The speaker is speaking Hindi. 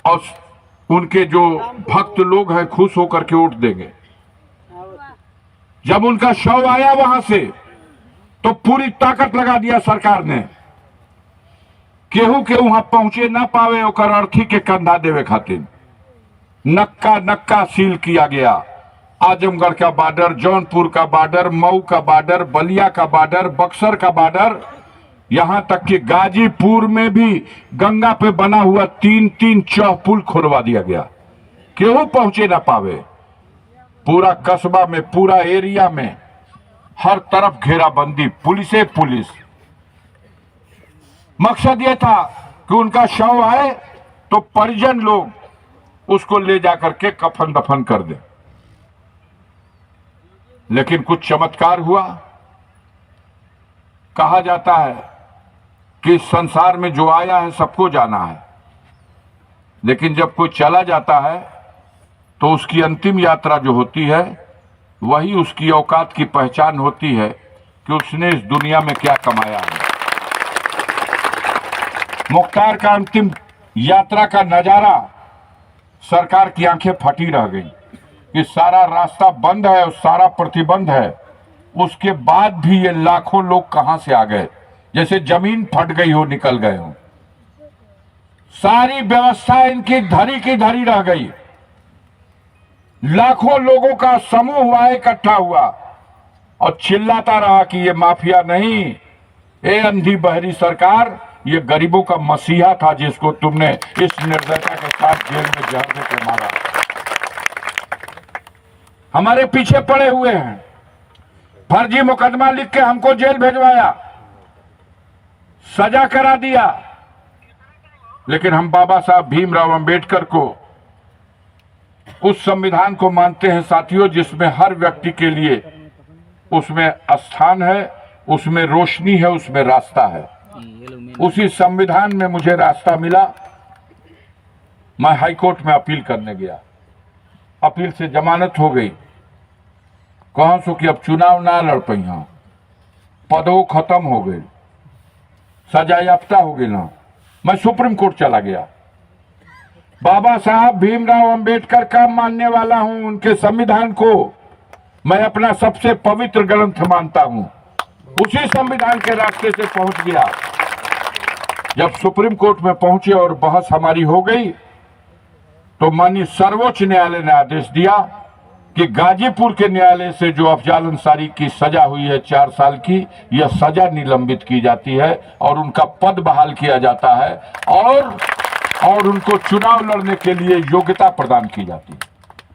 और उनके जो भक्त लोग हैं खुश होकर के वोट देंगे। जब उनका शव आया वहां से तो पूरी ताकत लगा दिया सरकार ने, केहू के वहां पहुंचे ना पावे ओकर अर्थी के कंधा देवे खातिर नक्का नक्का सील किया गया। आजमगढ़ का बॉर्डर, जौनपुर का बॉर्डर, मऊ का बॉर्डर, बलिया का बॉर्डर, बक्सर का बॉर्डर, यहां तक कि गाजीपुर में भी गंगा पे बना हुआ 3-3 चौपुल खुलवा दिया गया, केहू पहुंचे ना पावे। पूरा कस्बा में, पूरा एरिया में हर तरफ घेराबंदी, पुलिस पुलिस। मकसद यह था कि उनका शव आए तो परिजन लोग उसको ले जाकर के कफन दफन कर दें। लेकिन कुछ चमत्कार हुआ। कहा जाता है कि संसार में जो आया है सबको जाना है, लेकिन जब कोई चला जाता है तो उसकी अंतिम यात्रा जो होती है वही उसकी औकात की पहचान होती है कि उसने इस दुनिया में क्या कमाया है। मुख्तार का अंतिम यात्रा का नजारा, सरकार की आंखें फटी रह गई कि सारा रास्ता बंद है और सारा प्रतिबंध है, उसके बाद भी ये लाखों लोग कहां से आ गए, जैसे जमीन फट गई हो, निकल गए हो। सारी व्यवस्था इनकी धरी की धरी रह गई। लाखों लोगों का समूह हुआ, इकट्ठा हुआ और चिल्लाता रहा कि ये माफिया नहीं, ये अंधी बहरी सरकार, ये गरीबों का मसीहा था जिसको तुमने इस निर्दयता के साथ जेल में जहर देकर मारा। हमारे पीछे पड़े हुए हैं, फर्जी मुकदमा लिख के हमको जेल भेजवाया, सजा करा दिया। लेकिन हम बाबा साहब भीमराव अंबेडकर को, उस संविधान को मानते हैं साथियों जिसमें हर व्यक्ति के लिए उसमें स्थान है, उसमें रोशनी है, उसमें रास्ता है। उसी संविधान में मुझे रास्ता मिला। मैं हाईकोर्ट में अपील करने गया, अपील से जमानत हो गई। कहां सो कि अब चुनाव ना लड़ पाई, हाँ पदों खत्म हो गई, सजा याफ्ता हो गई ना। मैं सुप्रीम कोर्ट चला गया। बाबा साहब भीमराव अंबेडकर का मानने वाला हूं, उनके संविधान को मैं अपना सबसे पवित्र ग्रंथ मानता हूं। उसी संविधान के रास्ते से पहुंच गया। जब सुप्रीम कोर्ट में पहुंचे और बहस हमारी हो गई तो माननीय सर्वोच्च न्यायालय ने आदेश दिया कि गाजीपुर के न्यायालय से जो अफजाल अंसारी की सजा हुई है 4 साल की, यह सजा निलंबित की जाती है और उनका पद बहाल किया जाता है और उनको चुनाव लड़ने के लिए योग्यता प्रदान की जाती है।